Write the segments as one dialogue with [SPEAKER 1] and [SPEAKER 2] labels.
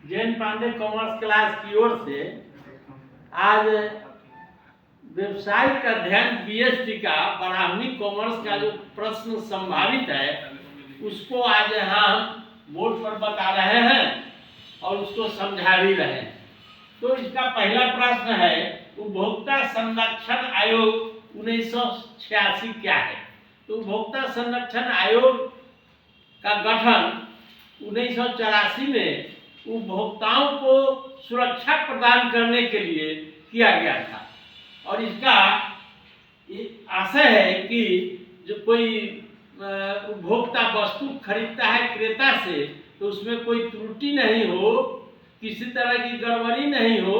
[SPEAKER 1] Jain Pandey commerce class की ओर से आज व्यवसायिक अध्ययन बीएसटी का 12वीं कॉमर्स का जो प्रश्न संभावित है उसको आज यहाँ हम बोर्ड पर बता रहे हैं और उसको समझा भी रहे हैं। तो इसका पहला प्रश्न है, उपभोक्ता संरक्षण आयोग 1986 क्या है? तो उपभोक्ता संरक्षण आयोग का गठन 1984 में उपभोक्ताओं को सुरक्षा प्रदान करने के लिए किया गया था और इसका आशय है कि जो कोई उपभोक्ता वस्तु खरीदता है क्रेता से तो उसमें कोई त्रुटि नहीं हो, किसी तरह की गड़बड़ी नहीं हो,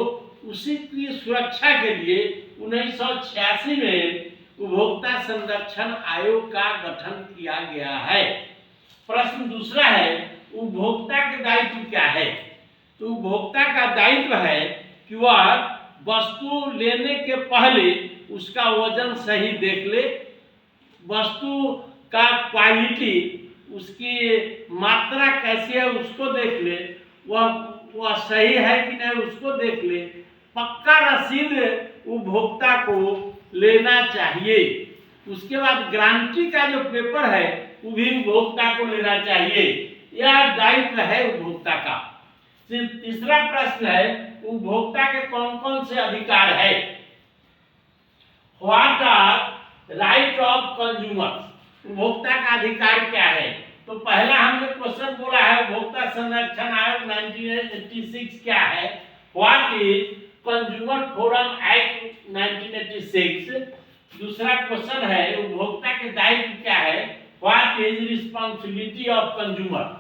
[SPEAKER 1] उसी की सुरक्षा के लिए 1986 में उपभोक्ता संरक्षण आयोग का गठन किया गया है। प्रश्न दूसरा है, उपभोक्ता के दायित्व क्या है? तो उपभोक्ता का दायित्व है कि वह वस्तु लेने के पहले उसका वजन सही देख ले, वस्तु का क्वालिटी, उसकी मात्रा कैसी है उसको देख ले, वह सही है कि नहीं उसको देख ले, पक्का रसीद उपभोक्ता को लेना चाहिए। उसके बाद गारंटी का जो पेपर है वो भी उपभोक्ता को लेना चाहिए। यह दायित्व है उपभोक्ता का। तीसरा प्रश्न है, उपभोक्ता के कौन कौन से अधिकार है? What are right of consumers? उपभोक्ता का अधिकार क्या है? तो पहला हमने क्वेश्चन बोला है उपभोक्ता संरक्षण आयोग 1986 क्या है? What is consumer forum act 1986? दूसरा क्वेश्चन है उपभोक्ता के दायित्व क्या है? What is responsibility of consumer?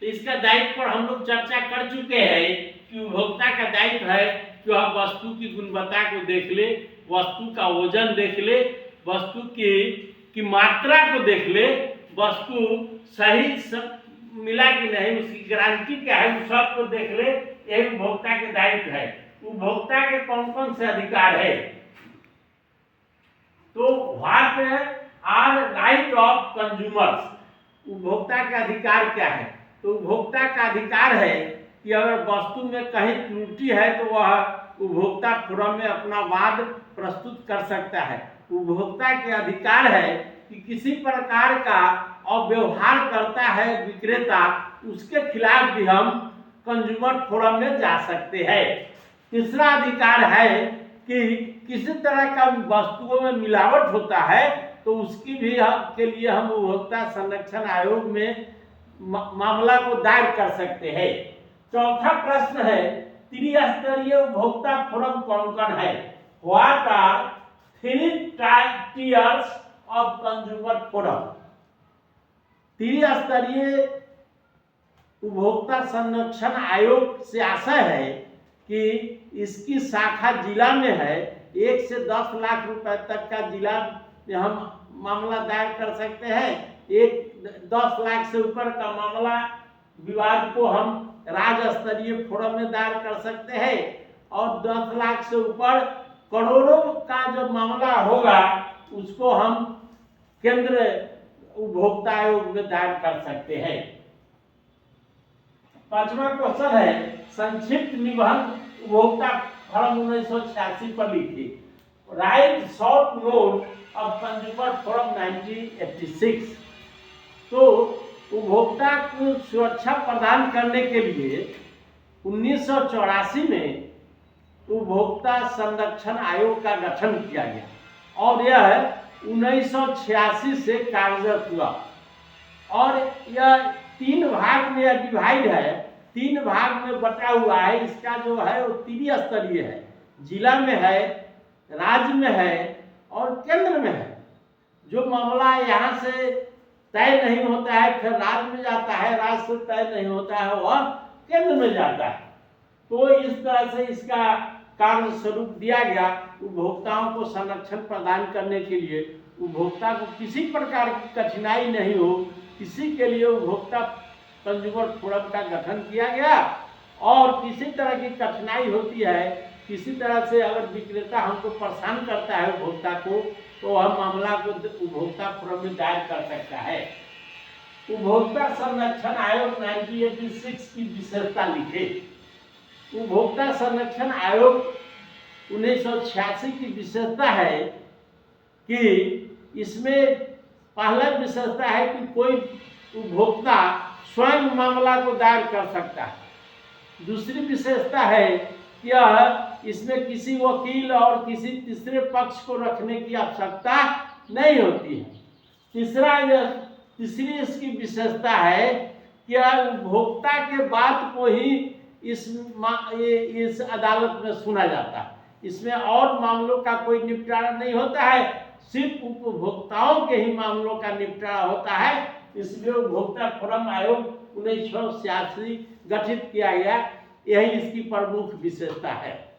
[SPEAKER 1] तो इसका दायित्व पर हम लोग चर्चा कर चुके हैं कि उपभोक्ता का दायित्व है कि वह वस्तु की गुणवत्ता को देख ले, वस्तु का वजन देख ले, वस्तु की मात्रा को देख ले, वस्तु सही मिला कि नहीं, उसकी गारंटी क्या है, उस सब को देख ले। यही उपभोक्ता के दायित्व है। उपभोक्ता के कौन कौन से अधिकार है? तो what are right of consumers? उपभोक्ता का अधिकार क्या है? तो उपभोक्ता का अधिकार है कि अगर वस्तु में कहीं त्रुटि है तो वह उपभोक्ता फोरम में अपना वाद प्रस्तुत कर सकता है। उपभोक्ता के अधिकार है कि किसी प्रकार का अव्यवहार करता है विक्रेता, उसके खिलाफ भी हम कंज्यूमर फोरम में जा सकते हैं। तीसरा अधिकार है कि किसी तरह का वस्तुओं में मिलावट होता है तो उसकी भी के लिए हम उपभोक्ता संरक्षण आयोग में मामला को दायर कर सकते हैं। चौथा प्रश्न है, त्रिस्तरीय उपभोक्ता फोरम कौन कौन है? What are 3 tiers of consumer forum? त्रिस्तरीय उपभोक्ता संरक्षण आयोग से आशय है कि इसकी शाखा जिला में है। 1 से 10 लाख रुपए तक का जिला में हम मामला दायर कर सकते हैं। 10 लाख से ऊपर का मामला विवाद को हम राज्य स्तरीय फोरम में दायर कर सकते हैं और 10 लाख से ऊपर करोड़ों का जो मामला होगा उसको हम केंद्र उपभोक्ता आयोग में दायर कर सकते हैं। पांचवा क्वेश्चन है, संक्षिप्त निबंध उपभोक्ता फोरम 1986 पर लिखिए। Right short note of consumer forum 1986। तो उपभोक्ता को सुरक्षा प्रदान करने के लिए 1984 में उपभोक्ता संरक्षण आयोग का गठन किया गया और यह 1986 से कार्यरत हुआ और यह 3 भाग में डिवाइड है, 3 भाग में बटा हुआ है। इसका जो है वो त्रिस्तरीय है, जिला में है, राज्य में है और केंद्र में है। जो मामला यहाँ से तय नहीं होता है फिर राज्य में जाता है, राज्य से तय नहीं होता है और केंद्र में जाता है। तो इस तरह से इसका कार्य स्वरूप दिया गया। उपभोक्ताओं को संरक्षण प्रदान करने के लिए उपभोक्ता को किसी प्रकार की कठिनाई नहीं हो, इसी के लिए उपभोक्ता कंज्यूमर फोरम का गठन किया गया। और किसी तरह की कठिनाई होती है, किसी तरह से अगर विक्रेता हमको परेशान करता है उपभोक्ता को, तो हम मामला को उपभोक्ता फोरम में दायर कर सकता है। उपभोक्ता संरक्षण आयोग 1986 की विशेषता लिखे। उपभोक्ता संरक्षण आयोग 1986 की विशेषता है कि इसमें पहला विशेषता है कि कोई उपभोक्ता स्वयं मामला को दायर कर सकता है। दूसरी विशेषता है कि इसमें किसी वकील और किसी तीसरे पक्ष को रखने की आवश्यकता नहीं होती है। तीसरी इसकी विशेषता है कि उपभोक्ता के बात को ही इस अदालत में सुना जाता है। इसमें और मामलों का कोई निपटारा नहीं होता है, सिर्फ उपभोक्ताओं के ही मामलों का निपटारा होता है। इसलिए उपभोक्ता फोरम आयोग 1986 गठित किया गया, यही इसकी प्रमुख विशेषता है।